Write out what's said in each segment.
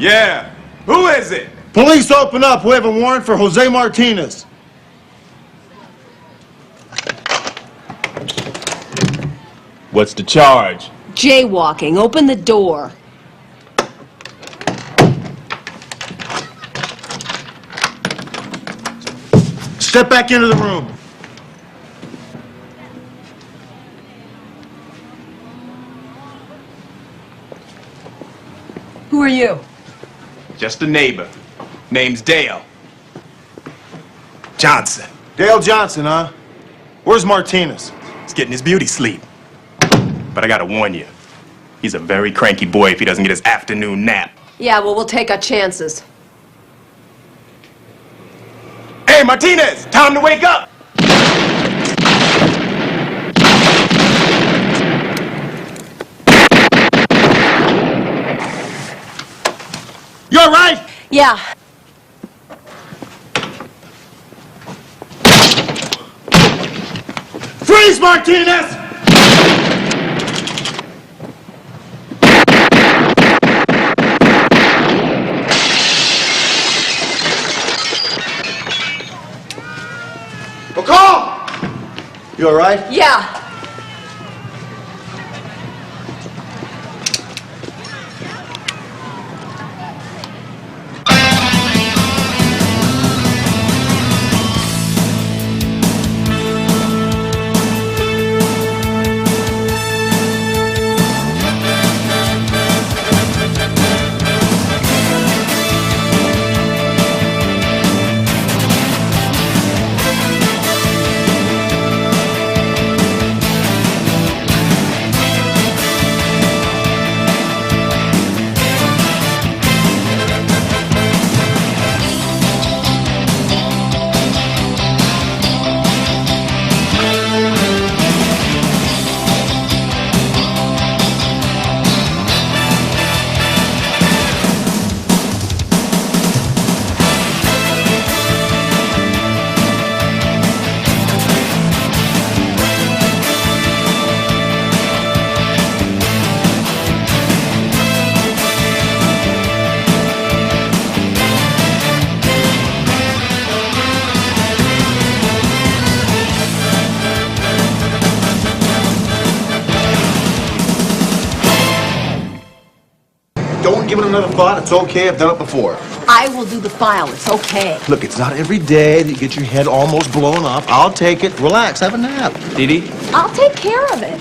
Yeah. Who is it? Police, open up. We have a warrant for Jose Martinez. What's the charge? Jaywalking. Open the door. Step back into the room. Who are you? Just a neighbor. Name's Dale. Johnson. Dale Johnson, huh? Where's Martinez? He's getting his beauty sleep. But I gotta warn you, he's a very cranky boy if he doesn't get his afternoon nap. Yeah, well, we'll take our chances. Hey, Martinez! Time to wake up! You all right? Yeah. Freeze, Martinez! McCall! You all right? Yeah. Don't give it another thought. It's okay. I've done it before. I will do the file. It's okay. Look, it's not every day that you get your head almost blown off. I'll take it. Relax. Have a nap. Dee Dee? I'll take care of it.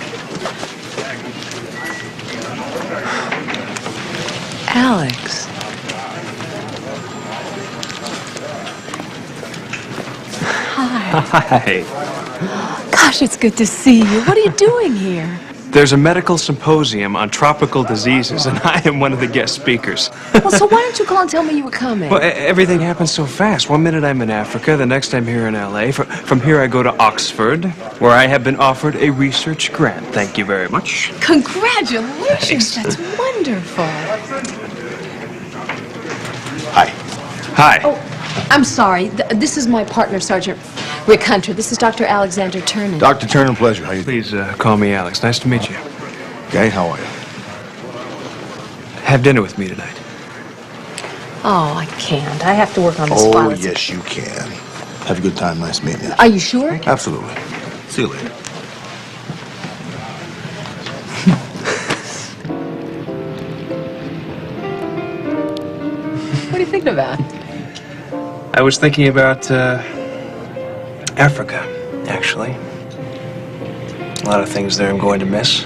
Alex. Hi. Gosh, it's good to see you. What are you doing here? There's a medical symposium on tropical diseases, and I am one of the guest speakers. Well, so why don't you call and tell me you were coming? Well, everything happens so fast. One minute I'm in Africa, the next I'm here in L.A. From here I go to Oxford, where I have been offered a research grant. Thank you very much. Congratulations. That's wonderful. Hi. Hi. Oh, I'm sorry. This is my partner, Sergeant Rick Hunter. This is Dr. Alexander Turner. Dr. Turner, pleasure. How you doing? Please call me Alex. Nice to meet you. Okay, how are you? Have dinner with me tonight. Oh, I can't. I have to work on this file. Oh, yes, you can. Have a good time. Nice meeting you. Are you sure? Absolutely. See you later. What are you thinking about? I was thinking about Africa, actually. A lot of things there I'm going to miss.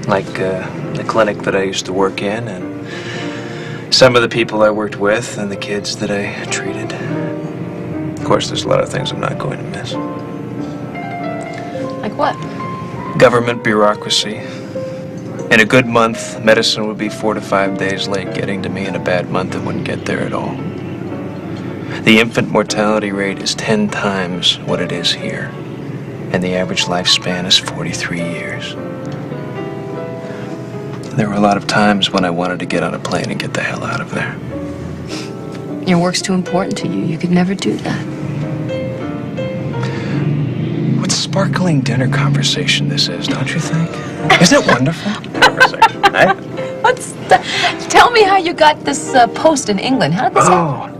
Like the clinic that I used to work in, and some of the people I worked with, and the kids that I treated. Of course, there's a lot of things I'm not going to miss. Like what? Government bureaucracy. In a good month, medicine would be 4 to 5 days late getting to me. In a bad month, it wouldn't get there at all. The infant mortality rate is 10 times what it is here, and the average lifespan is 43 years. There were a lot of times when I wanted to get on a plane and get the hell out of there. Your work's too important to you. You could never do that. What sparkling dinner conversation this is, don't you think? Isn't it wonderful? Conversation, right? What's that? Tell Tell me how you got this post in England. How did this happen?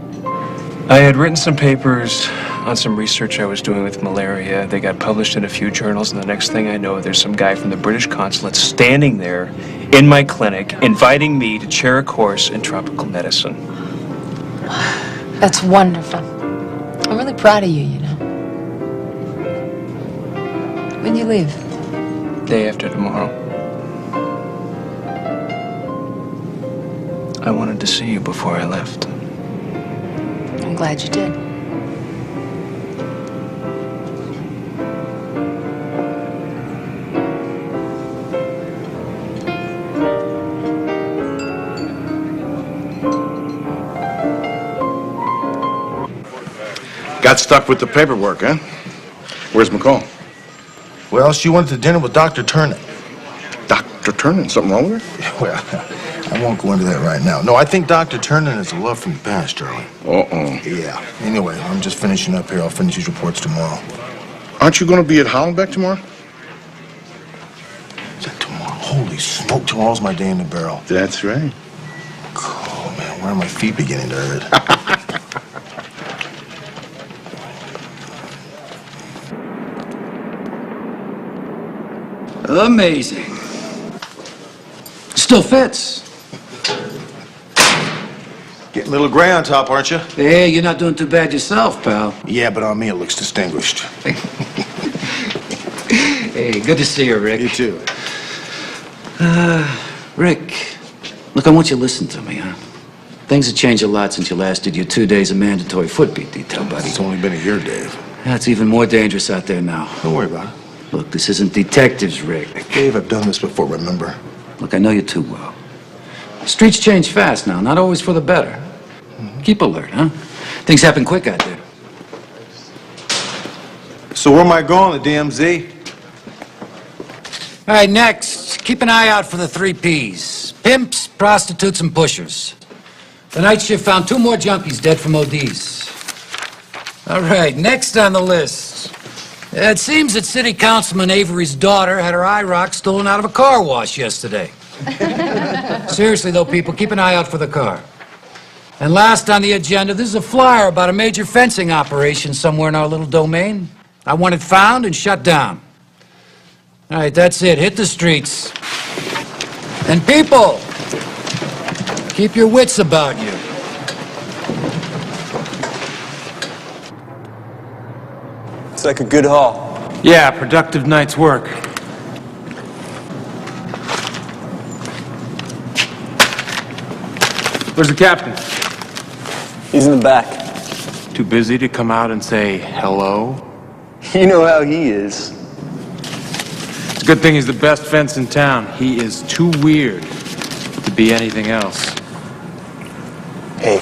I had written some papers on some research I was doing with malaria. They got published in a few journals, and the next thing I know, there's some guy from the British consulate standing there in my clinic, inviting me to chair a course in tropical medicine. That's wonderful. I'm really proud of you, you know. When you leave? Day after tomorrow. I wanted to see you before I left. I'm glad you did. Got stuck with the paperwork, huh? Where's McCall? Well, she went to dinner with Dr. Turner. Dr. Turner? Something wrong with her? Well, I won't go into that right now. No, I think Dr. Turner is a love from the past, Charlie. Uh-oh. Yeah. Anyway, I'm just finishing up here. I'll finish these reports tomorrow. Aren't you going to be at Hollenbeck tomorrow? Is that tomorrow? Holy smoke, tomorrow's my day in the barrel. That's right. Oh, man, where are my feet beginning to hurt? Amazing. Still fits. Getting a little gray on top, aren't you? Hey, you're not doing too bad yourself, pal. Yeah, but on me it looks distinguished. Hey, good to see you, Rick. You too. Rick, look, I want you to listen to me, huh? Things have changed a lot since you last did your 2 days of mandatory footbeat detail, buddy. It's only been a year, Dave. That's even more dangerous out there now. Don't worry about it. Look, this isn't detectives, Rick. Dave, I've done this before, remember? Look, I know you too well. Streets change fast now, not always for the better. Keep alert, huh? Things happen quick out there. So where am I going, the DMZ? All right, next, keep an eye out for the 3 Ps. Pimps, prostitutes, and pushers. The night shift found 2 more junkies dead from ODs. All right, next on the list. It seems that City Councilman Avery's daughter had her eye rock stolen out of a car wash yesterday. Seriously, though, people, keep an eye out for the car. And last on the agenda, this is a flyer about a major fencing operation somewhere in our little domain. I want it found and shut down. All right, that's it. Hit the streets. And people, keep your wits about you. It's like a good haul. Yeah, productive night's work. Where's the captain? He's in the back. Too busy to come out and say hello? You know how he is. It's a good thing he's the best fence in town. He is too weird to be anything else. Hey,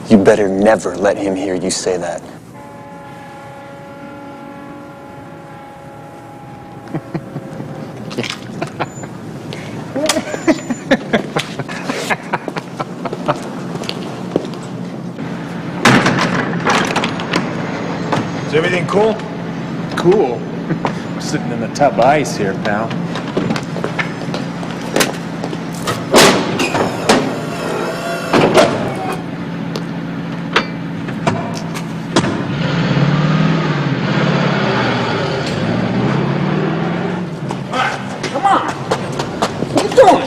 you better never let him hear you say that. Is everything cool? Cool. We're sitting in a tub of ice here, pal. Come on. What are you doing?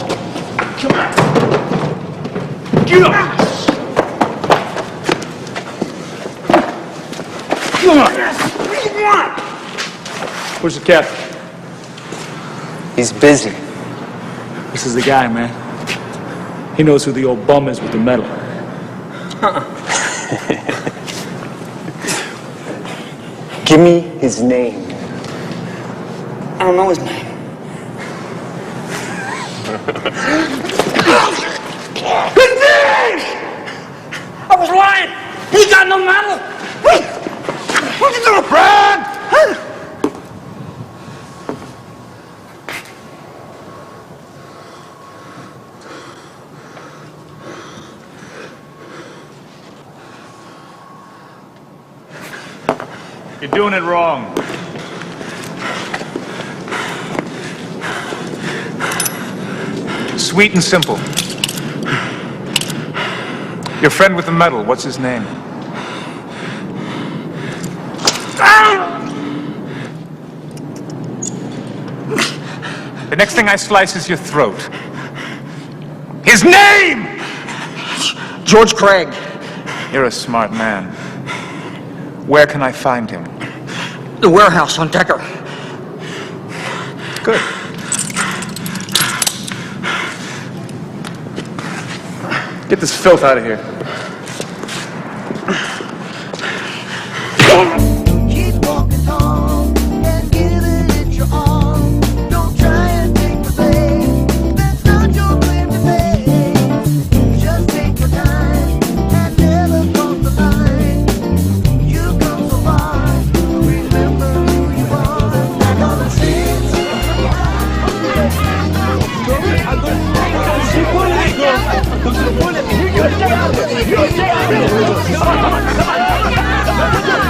Come on. Get up! Come on! Where's the captain? He's busy. This is the guy, man. He knows who the old bum is with the medal. Give me his name. I don't know his name. His name! I was lying! He got no medal! What you doing, Brad? You're doing it wrong. Sweet and simple. Your friend with the medal, what's his name? The next thing I slice is your throat. His name! George Craig. You're a smart man. Where can I find him? The warehouse on Decker. Good. Get this filth out of here. Keep walking home and giving it your all. Don't try and take the blame. That's not your claim to fame. Just take your time and never cross the line. You've come so far. Remember who you are. Gonna sing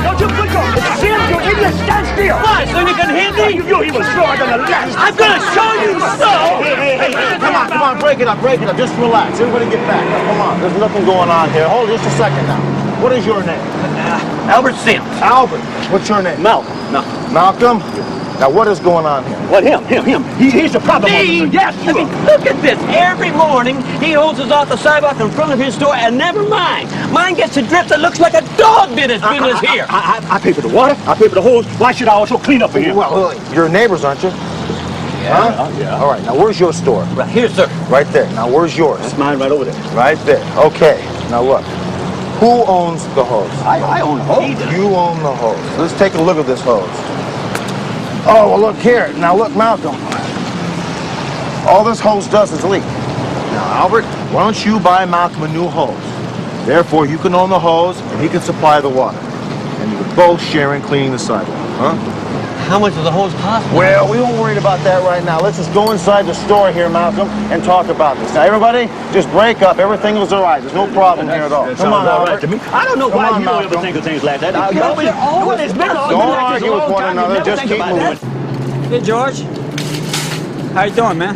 Don't you put your hands, you idiot! Stand still! Why? So you can hit me? You even slower than the last! I'm gonna show you so! Hey, come on, break it up. Just relax. Everybody get back. Now, come on, there's nothing going on here. Hold just a second now. What is your name? Albert Sims. Albert. What's your name? Malcolm. No. Malcolm? Now, what is going on here? What, him? He's the problem. Me? Yes, I mean, look at this. Every morning, he holds us off the sidewalk in front of his store, and never mind. Mine gets a drip that looks like a dog did his business here. I pay for the water. I pay for the hose. Why should I also clean up for him? Well, you're neighbors, aren't you? Yeah, huh? yeah. All right, now where's your store? Right here, sir. Right there. Now, where's yours? That's mine right over there. Right there. Okay. Now, look. Who owns the hose? I own the hose. You own the hose. Let's take a look at this hose. Oh, well, look here. Now, look, Malcolm. All this hose does is leak. Now, Albert, why don't you buy Malcolm a new hose? Therefore, you can own the hose, and he can supply the water. And you can both share in cleaning the sidewalk, huh? How much does the hose cost? Well, we won't worry about that right now. Let's just go inside the store here, Malcolm, and talk about this. Now, everybody, just break up. Everything was all right. There's no problem here at all. Come on, Albert. Right to me. I don't know why you don't ever think of things like that. Don't argue with one another. Just keep moving. Hey, George. How you doing, man?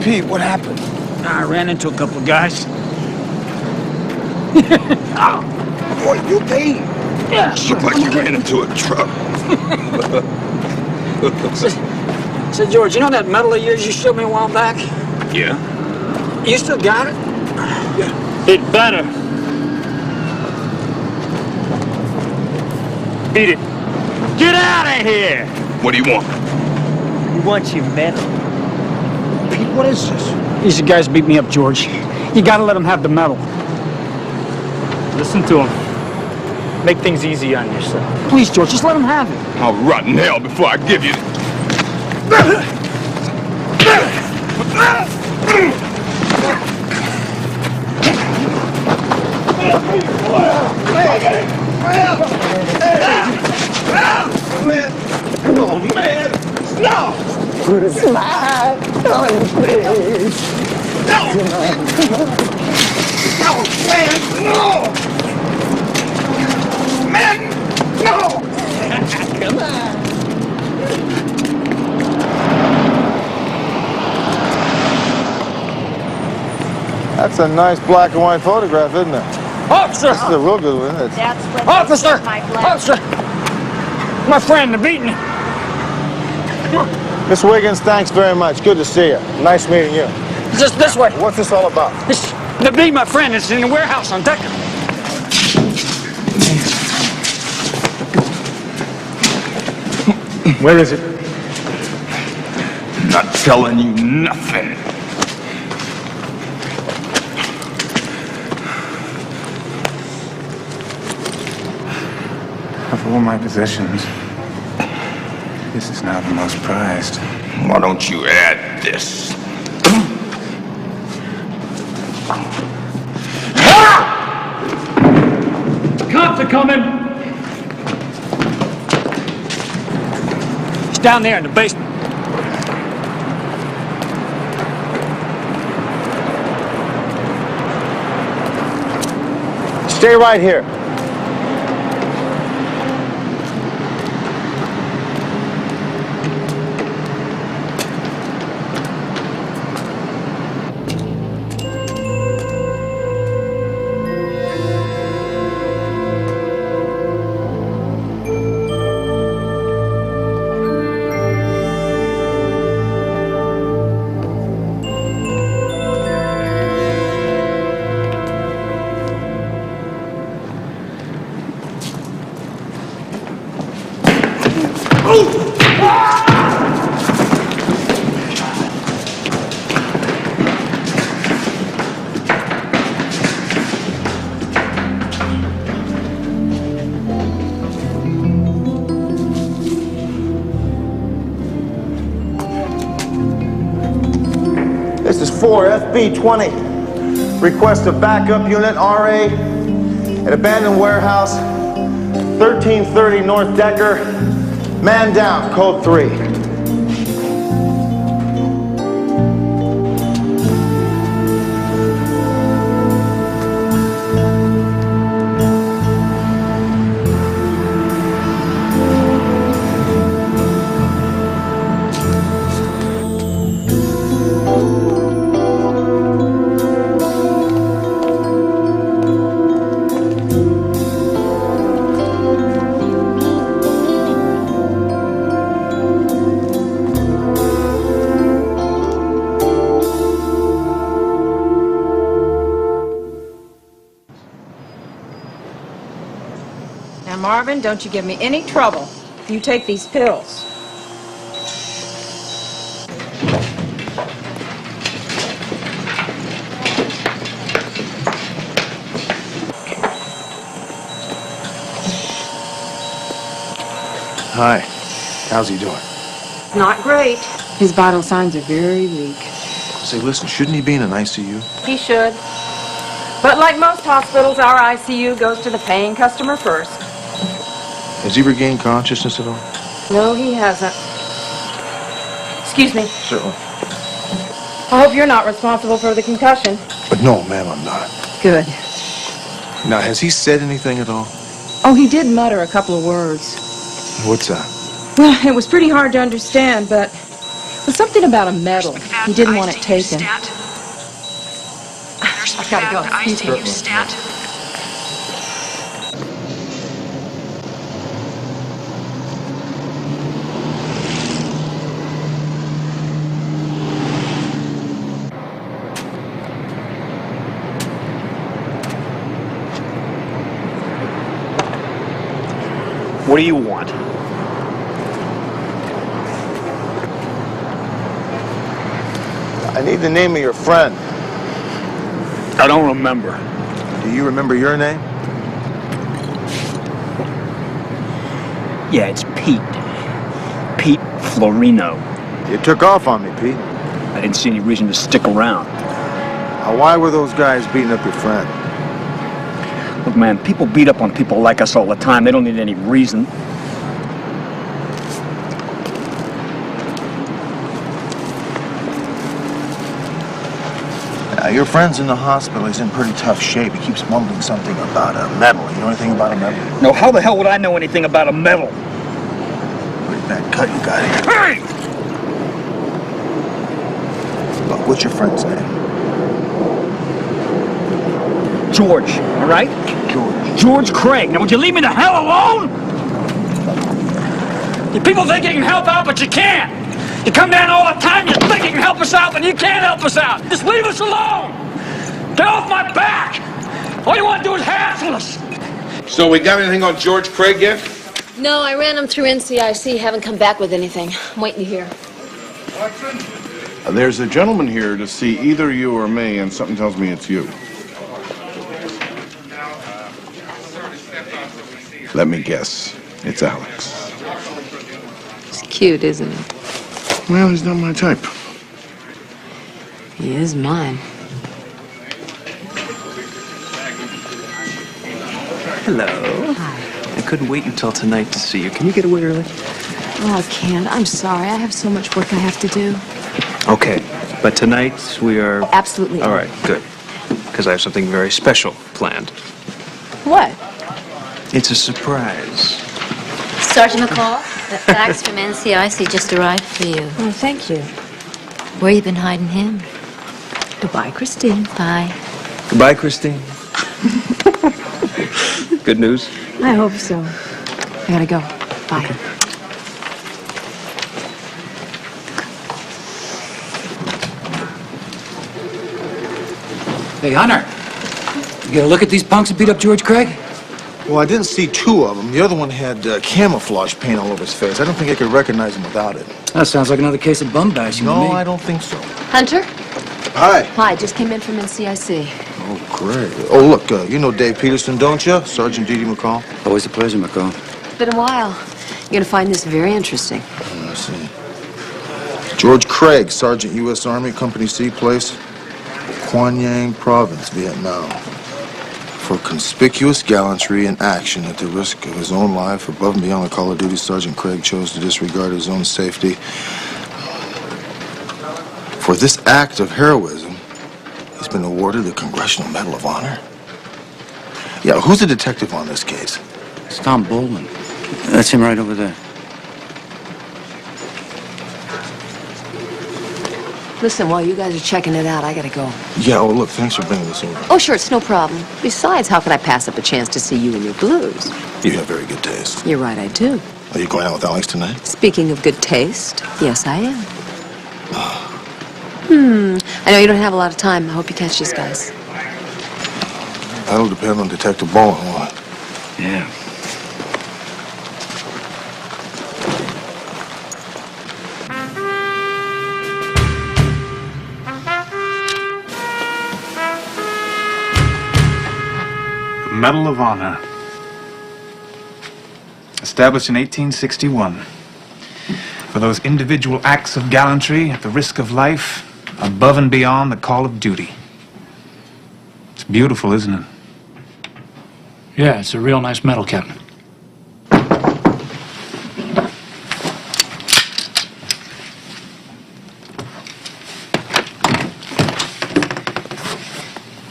Pete, what happened? I ran into a couple of guys. Boy, you Pete? Yeah. Looked like you ran into a truck. So, George, you know that medal of yours you showed me a while back? Yeah. You still got it? Yeah. It better. Beat it. Get out of here! What do you want? You want your medal? Pete, what is this? These guys beat me up, George. You gotta let them have the medal. Listen to him. Make things easy on yourself. Please, George, just let them have it. I'll rot in hell before I give you... put a smile on your face. No, man, no! Man, no! Come on. That's a nice black and white photograph, isn't it? Officer! This is a real good one, isn't it? That's what Officer! my blood. Officer! My friend, they're beating me. Miss Wiggins, thanks very much. Good to see you. Nice meeting you. Just this way. What's this all about? They're beating my friend. It's in the warehouse on Decker. Where is it? Not telling you nothing. Of all my possessions, this is now the most prized. Why don't you add this? Cops are coming! It's down there in the basement. Stay right here. This is 4 FB20. Request a backup unit, RA, at abandoned warehouse, 1330 North Decker. Man down, code 3. Now, Marvin, don't you give me any trouble. You take these pills. Hi. How's he doing? Not great. His vital signs are very weak. Say, listen, shouldn't he be in an ICU? He should. But like most hospitals, our ICU goes to the paying customer first. Has he regained consciousness at all? No, he hasn't. Excuse me. Certainly. I hope you're not responsible for the concussion. But no, ma'am, I'm not. Good. Now, has he said anything at all? Oh, he did mutter a couple of words. What's that? Well, it was pretty hard to understand, but it was something about a medal. He didn't want it taken. I've got to go. You take your stat. What do you want? I need the name of your friend. I don't remember. Do you remember your name? Yeah, it's Pete. Pete Florino. You took off on me, Pete. I didn't see any reason to stick around. Now, why were those guys beating up your friend? Look, man, people beat up on people like us all the time. They don't need any reason. Your friend's in the hospital. He's in pretty tough shape. He keeps mumbling something about a medal. You know anything about a medal? No, how the hell would I know anything about a medal? Pretty bad cut you got here. Hey! Look, what's your friend's name? George, all right? George. George Craig. Now, would you leave me the hell alone? You people think you can help out, but you can't. You come down all the time, you think you can help us out, but you can't help us out. Just leave us alone. Get off my back. All you want to do is hassle us. So we got anything on George Craig yet? No, I ran him through NCIC. Haven't come back with anything. I'm waiting to hear. There's a gentleman here to see either you or me, and something tells me it's you. Let me guess. It's Alex. He's cute, isn't he? Well, he's not my type. He is mine. Hello. Hi. I couldn't wait until tonight to see you. Can you get away early? Oh, I can't. I'm sorry. I have so much work I have to do. Okay, but tonight we are... Absolutely. All right, good. Because I have something very special planned. What? It's a surprise. Sergeant McCall, the fax from NCIC just arrived for you. Oh, thank you. Where you been hiding him? Goodbye, Christine. Bye. Goodbye, Christine. Good news? I hope so. I gotta go. Bye. Okay. Hey, Hunter. You get a look at these punks that beat up George Craig? Well, I didn't see two of them. The other one had camouflage paint all over his face. I don't think I could recognize him without it. That sounds like another case of bum bashing to me. No, I don't think so. Hunter? Hi. Hi, just came in from NCIC. Oh, great. Oh, look, you know Dave Peterson, don't you? Sergeant D.D. McCall. Always a pleasure, McCall. It's been a while. You're gonna find this very interesting. I see. George Craig, Sergeant U.S. Army, Company C, place, Quang Yang Province, Vietnam. For conspicuous gallantry in action at the risk of his own life, above and beyond the call of duty, Sergeant Craig chose to disregard his own safety. For this act of heroism, he's been awarded the Congressional Medal of Honor. Yeah, who's the detective on this case? It's Tom Bolin. That's him right over there. Listen, while you guys are checking it out, I gotta go. Yeah, oh, look, thanks for bringing this over. Oh, sure, it's no problem. Besides, how could I pass up a chance to see you in your blues? You have very good taste. You're right, I do. Are you going out with Alex tonight? Speaking of good taste, yes, I am. I know you don't have a lot of time. I hope you catch these guys. That'll depend on Detective Bolin, won't it? Yeah. Medal of Honor. Established in 1861. For those individual acts of gallantry at the risk of life, above and beyond the call of duty. It's beautiful, isn't it? Yeah, it's a real nice medal, Captain.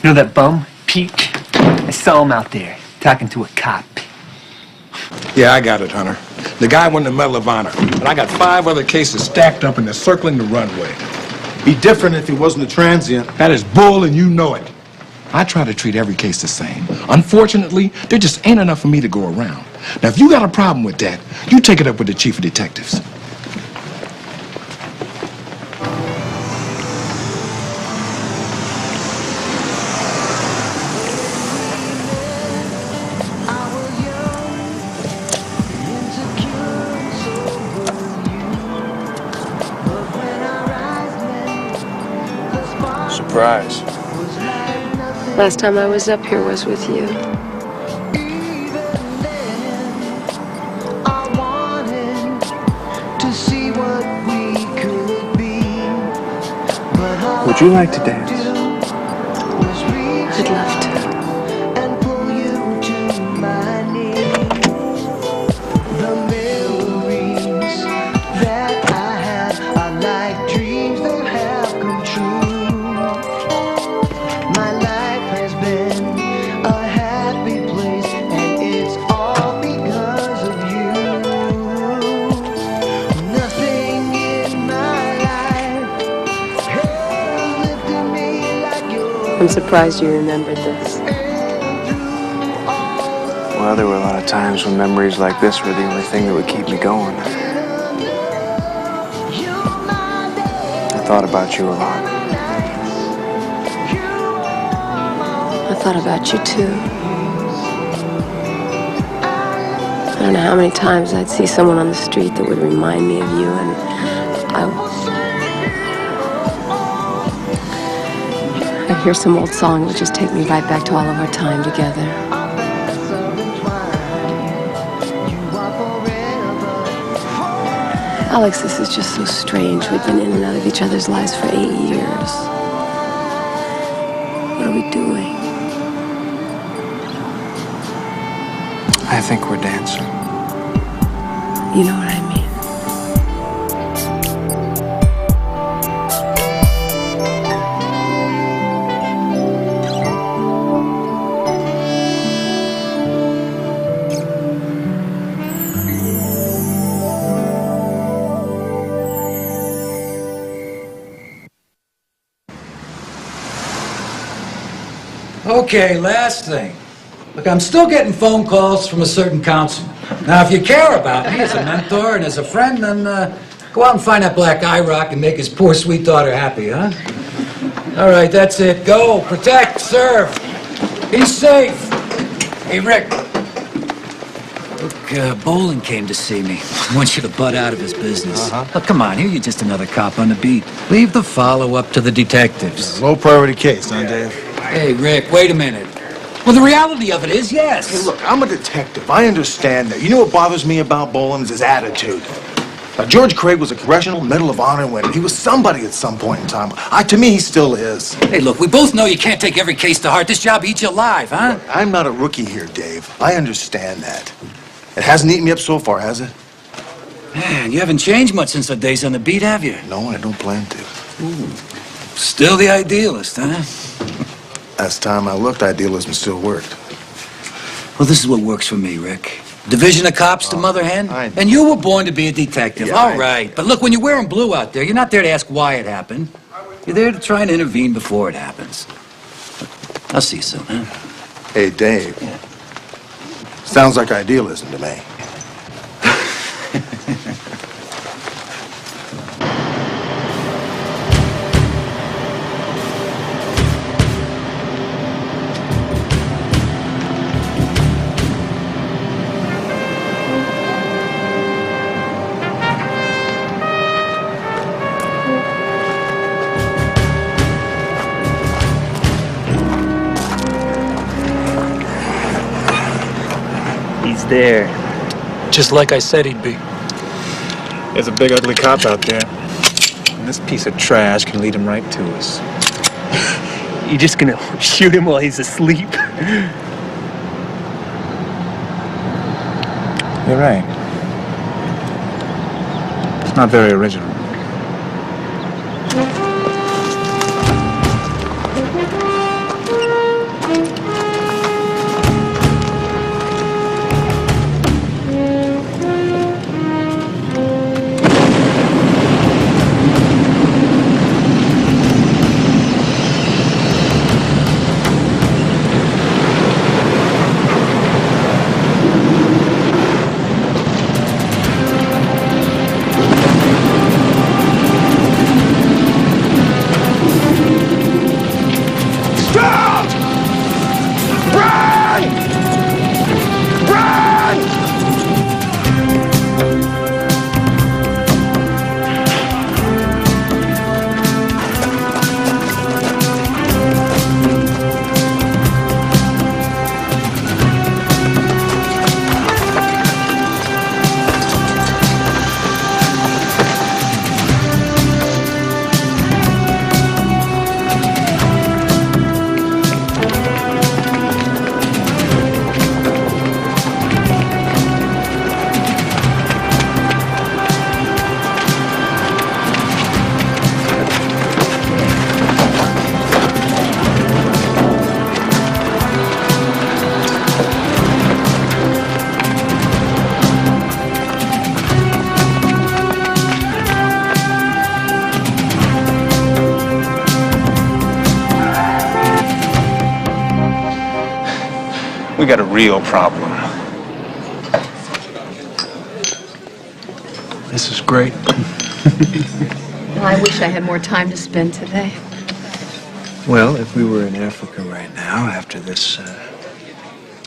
You know that bum, Pete? I saw him out there, talking to a cop. Yeah, I got it, Hunter. The guy won the Medal of Honor, and I got 5 other cases stacked up and they're circling the runway. Be different if he wasn't a transient. That is bull, and you know it. I try to treat every case the same. Unfortunately, there just ain't enough for me to go around. Now, if you got a problem with that, you take it up with the chief of detectives. Surprise. Last time I was up here was with you. Would you like to dance? I'd love to. I'm surprised you remembered this. Well, there were a lot of times when memories like this were the only thing that would keep me going. I thought about you a lot. I thought about you too. I don't know how many times I'd see someone on the street that would remind me of you, and I'd hear some old song that would just take me right back to all of our time together. Alex, this is just so strange. We've been in and out of each other's lives for 8 years. What are we doing? I think we're dancing. You know what I mean? Okay, last thing. Look, I'm still getting phone calls from a certain councilman. Now, if you care about me as a mentor and as a friend, then go out and find that black eye rock and make his poor sweet daughter happy, huh? All right, that's it. Go, protect, serve. Be safe. Hey, Rick. Look, Bolin came to see me. He wants you to butt out of his business. Look, come on, here you're just another cop on the beat. Leave the follow-up to the detectives. Low-priority case, huh, Dave? Hey, Rick, wait a minute. Well, the reality of it is, yes. Hey, look, I'm a detective. I understand that. You know what bothers me about Bolin is his attitude. Now, George Craig was a Congressional Medal of Honor winner. He was somebody at some point in time. To me, he still is. Hey, look, we both know you can't take every case to heart. This job eats you alive, huh? Look, I'm not a rookie here, Dave. I understand that. It hasn't eaten me up so far, has it? Man, you haven't changed much since the days on the beat, have you? No, I don't plan to. Ooh. Still the idealist, huh? Last time I looked, idealism still worked. Well, this is what works for me, Rick. Division of cops to mother hen. And you were born to be a detective. Yeah, all right. But look, when you're wearing blue out there, you're not there to ask why it happened. You're there to try and intervene before it happens. I'll see you soon, huh? Hey, Dave. Yeah. Sounds like idealism to me. He's there. Just like I said he'd be. There's a big ugly cop out there. And this piece of trash can lead him right to us. You're just gonna shoot him while he's asleep? You're right. It's not very original. We got a real problem. This is great. I wish I had more time to spend today. Well, if we were in Africa right now, after this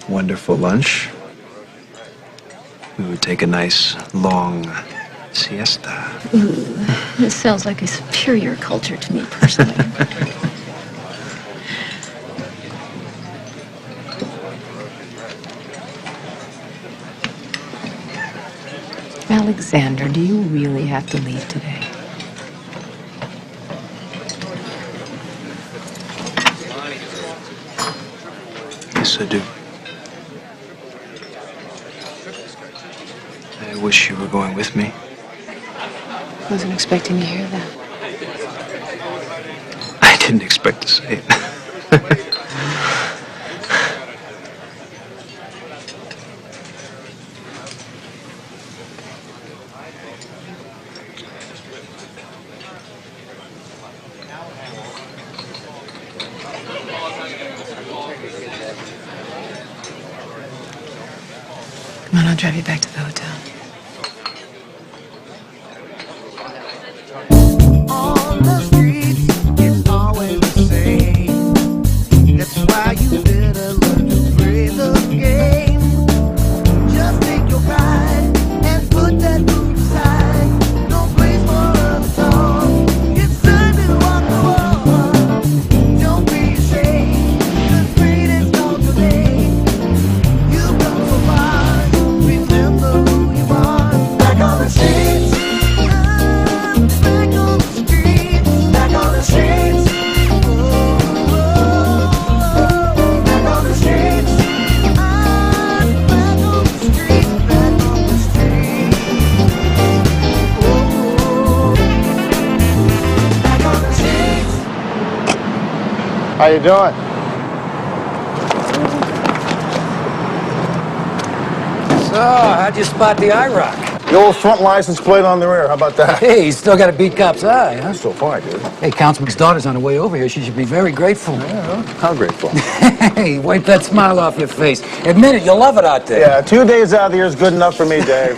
wonderful lunch, we would take a nice, long siesta. Ooh, this sounds like a superior culture to me personally. Alexander, do you really have to leave today? Yes, I do. I wish you were going with me. I wasn't expecting to hear that. I didn't expect to say it. Come on, I'll drive you back to the hotel. On the streets, it's always the same. That's why you better learn to play the game. Just take your pride and put that food aside. No place for us all. It's time to walk the walk. Don't be ashamed, 'cause great is called today. You've come so far. Remember who you are. Back on the streets. How you doing? So, how'd you spot the IROC? The old front license plate on the rear. How about that? Hey, you still got a beat cop's eye, huh? So far, dude. Hey, Councilman's daughter's on the way over here. She should be very grateful. Yeah, how grateful? Hey, wipe that smile off your face. Admit it, you'll love it out there. Yeah, 2 days out of the year is good enough for me, Dave.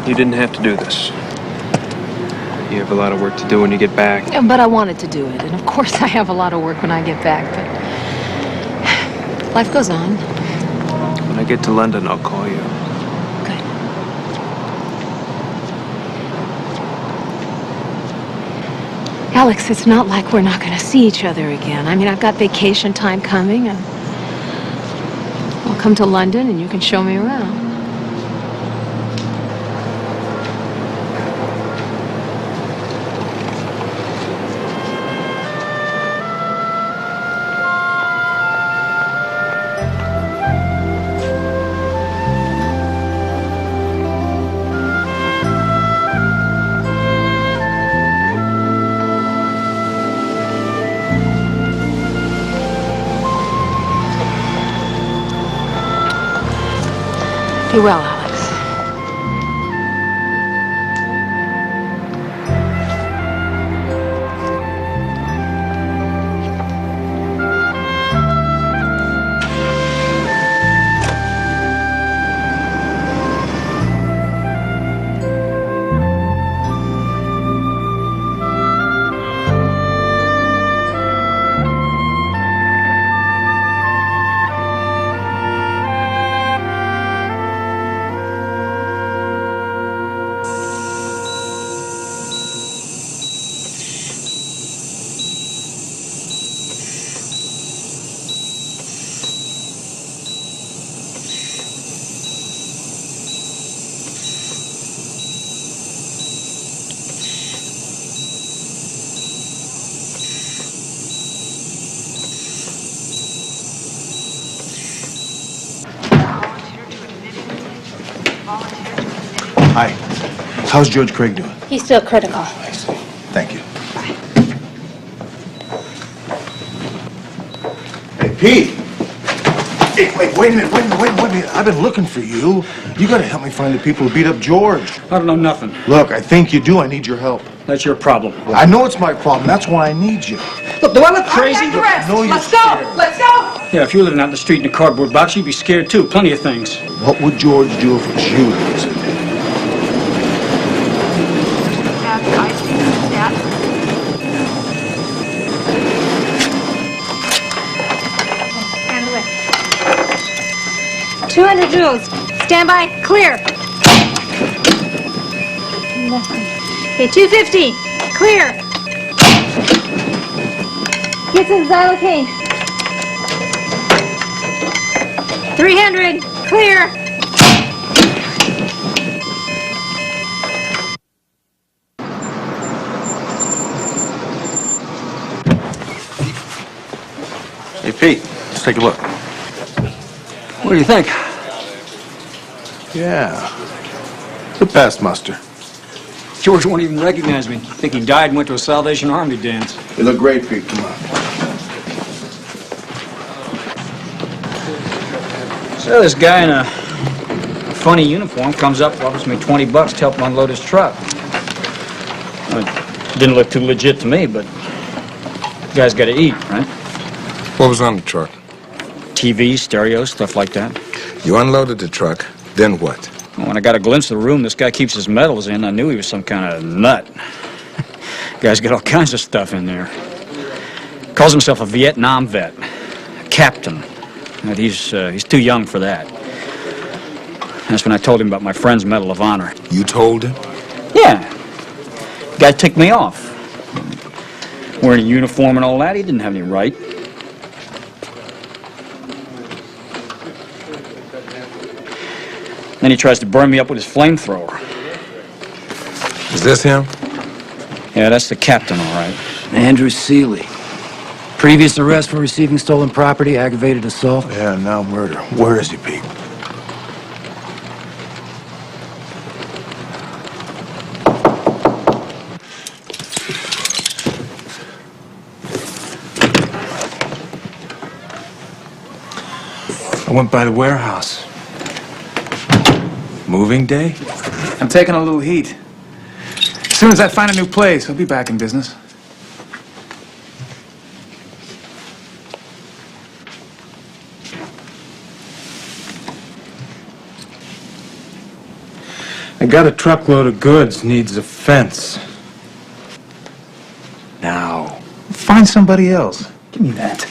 You didn't have to do this. You have a lot of work to do when you get back. Yeah, but I wanted to do it, and of course I have a lot of work when I get back, but life goes on. When I get to London, I'll call you. Good. Alex, it's not like we're not going to see each other again. I mean, I've got vacation time coming, and I'll come to London and you can show me around. Be well, Alex. Hi. How's George Craig doing? He's still critical. I see. Thank you. Hey, Pete. Hey, wait a minute. I've been looking for you. You gotta help me find the people who beat up George. I don't know nothing. Look, I think you do. I need your help. That's your problem. I know it's my problem. That's why I need you. Look, do I look crazy? No, you're Let's go! Let's go! Yeah, if you were living out in the street in a cardboard box, you'd be scared too. Plenty of things. What would George do if it was you that was in there? Handle it. 200 joules. Stand by. Clear. Okay, 250. Clear. Get some xylocaine. 300. Clear. Hey, Pete, let's take a look. What do you think? Yeah. The best muster. George won't even recognize me. I think he died and went to a Salvation Army dance. You look great, Pete. Come on. So this guy in a funny uniform comes up, offers me $20 to help him unload his truck. It didn't look too legit to me, but the guy's got to eat, right? What was on the truck? TV, stereo, stuff like that. You unloaded the truck, then what? When I got a glimpse of the room this guy keeps his medals in, I knew he was some kind of nut. Guy's got all kinds of stuff in there. Calls himself a Vietnam vet, a captain. But he's too young for that. That's when I told him about my friend's Medal of Honor. You told him? Yeah. Guy ticked me off. Wearing a uniform and all that, he didn't have any right. Then he tries to burn me up with his flamethrower. Is this him? Yeah, that's the captain, all right. Andrew Seeley. Previous arrest for receiving stolen property, aggravated assault. Yeah, now murder. Where is he, Pete? I went by the warehouse. Moving day? I'm taking a little heat. As soon as I find a new place, I'll be back in business. I got a truckload of goods, needs a fence. Now. Find somebody else. Give me that.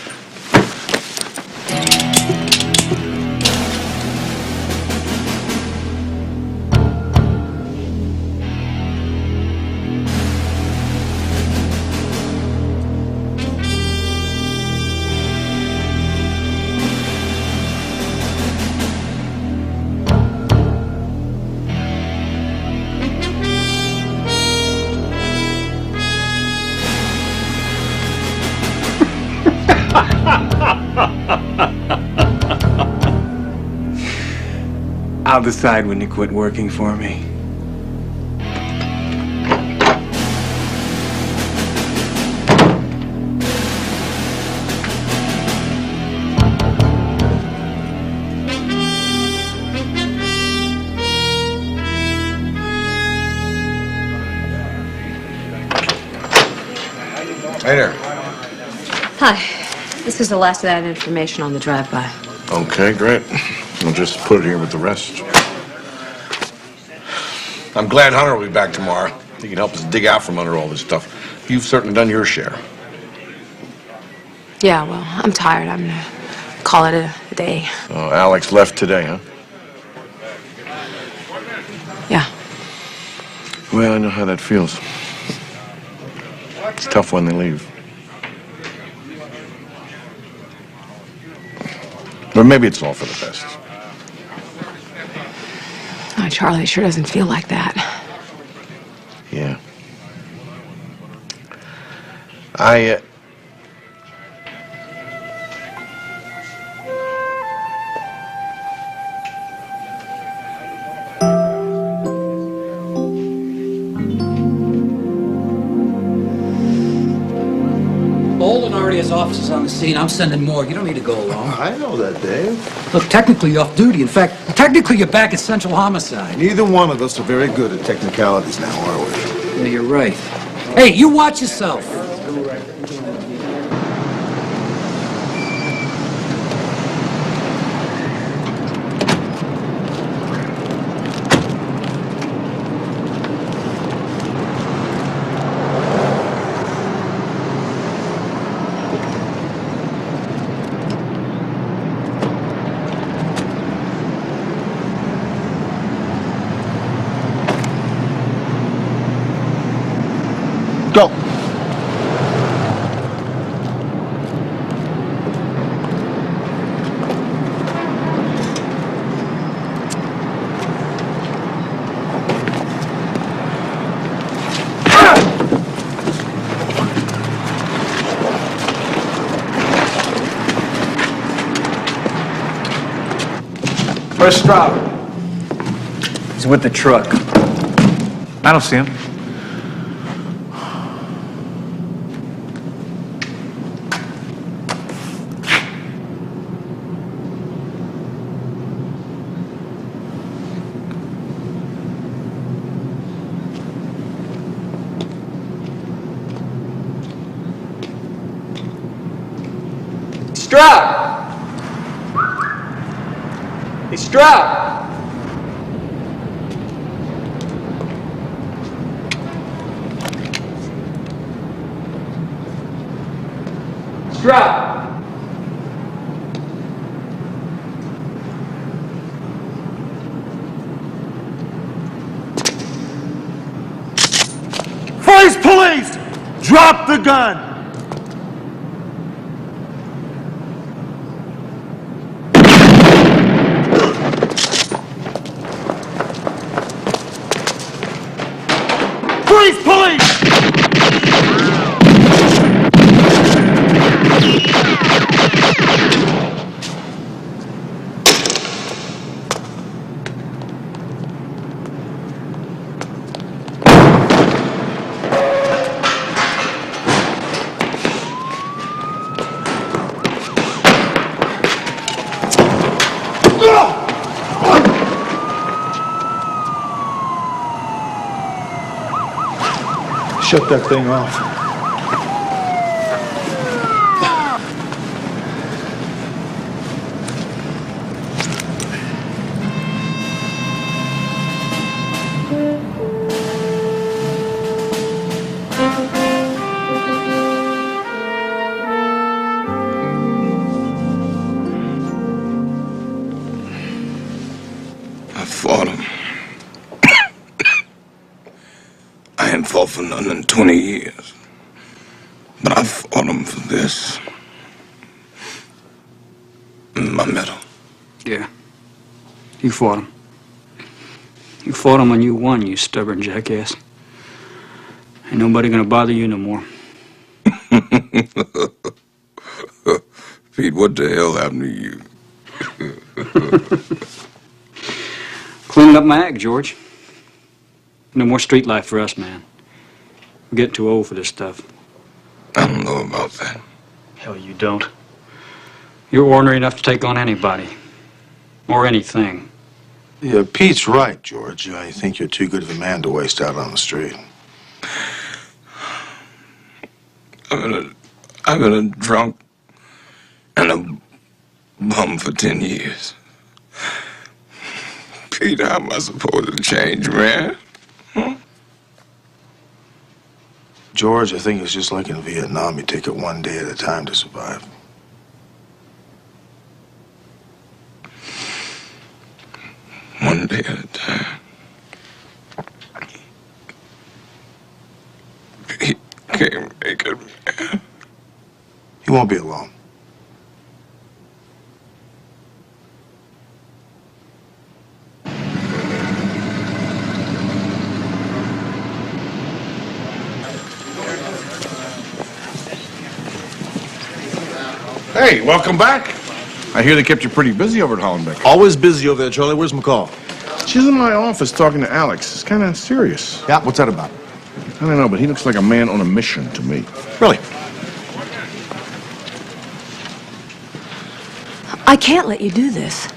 I'll decide when you quit working for me. Hey there. Hi. This is the last of that information on the drive-by. Okay, great. We'll just put it here with the rest. I'm glad Hunter will be back tomorrow. He can help us dig out from under all this stuff. You've certainly done your share. Yeah, well, I'm tired. I'm gonna call it a day. Oh, Alex left today, huh? Yeah. Well, I know how that feels. It's tough when they leave. But maybe it's all for the best. Oh, Charlie sure doesn't feel like that. Yeah. Bolden already has officers on the scene. I'm sending more. You don't need to go along. I know that, Dave. Look, technically you're off duty. In fact, technically you're back at Central Homicide. Neither one of us are very good at technicalities now, are we? Yeah, you're right. Hey, you watch yourself. Go. Where's Stroud? He's with the truck. I don't see him. Stroud! Hey, Stroud! Stroud! Freeze, police! Drop the gun! Freeze, police! Shut that thing off. I fought him. I ain't fought for nothing in 20 years. But I fought him for this. My medal. Yeah. You fought him. You fought him and you won, you stubborn jackass. Ain't nobody gonna bother you no more. Pete, what the hell happened to you? Cleaning up my act, George. No more street life for us, man. We're getting too old for this stuff. I don't know about that. Hell, you don't. You're ornery enough to take on anybody. Or anything. Yeah, Pete's right, George. I think you're too good of a man to waste out on the street. I've been a drunk and a bum for 10 years. Pete, how am I supposed to change, man? George, I think it's just like in Vietnam. You take it one day at a time to survive. One day at a time. Pete can't make it, man. You won't be alone. Hey, welcome back. I hear they kept you pretty busy over at Hollenbeck. Always busy over there, Charlie. Where's McCall? She's in my office talking to Alex. It's kind of serious. Yeah, what's that about? I don't know, but he looks like a man on a mission to me. Really? I can't let you do this.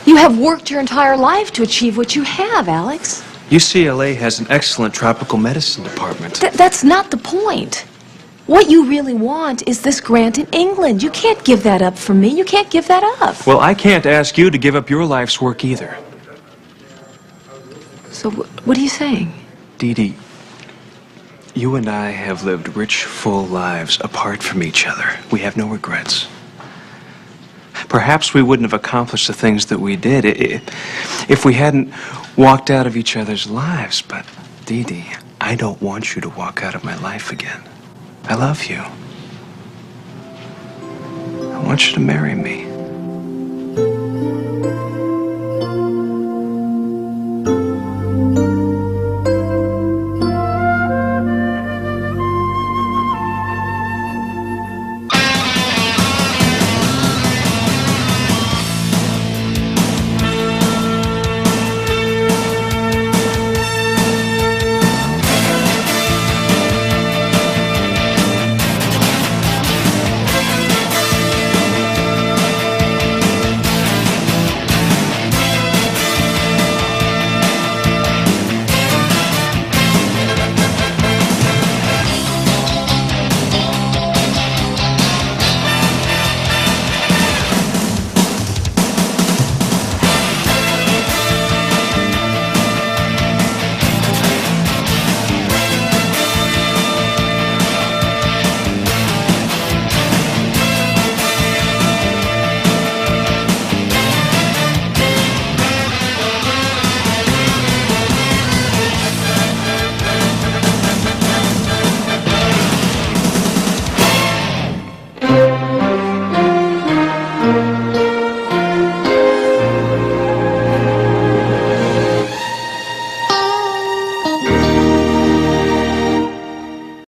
You have worked your entire life to achieve what you have, Alex. UCLA has an excellent tropical medicine department. That's not the point. What you really want is this grant in England. You can't give that up for me. You can't give that up. Well, I can't ask you to give up your life's work either. So what are you saying? Dee Dee, you and I have lived rich, full lives apart from each other. We have no regrets. Perhaps we wouldn't have accomplished the things that we did if we hadn't walked out of each other's lives. But, Dee Dee, I don't want you to walk out of my life again. I love you. I want you to marry me.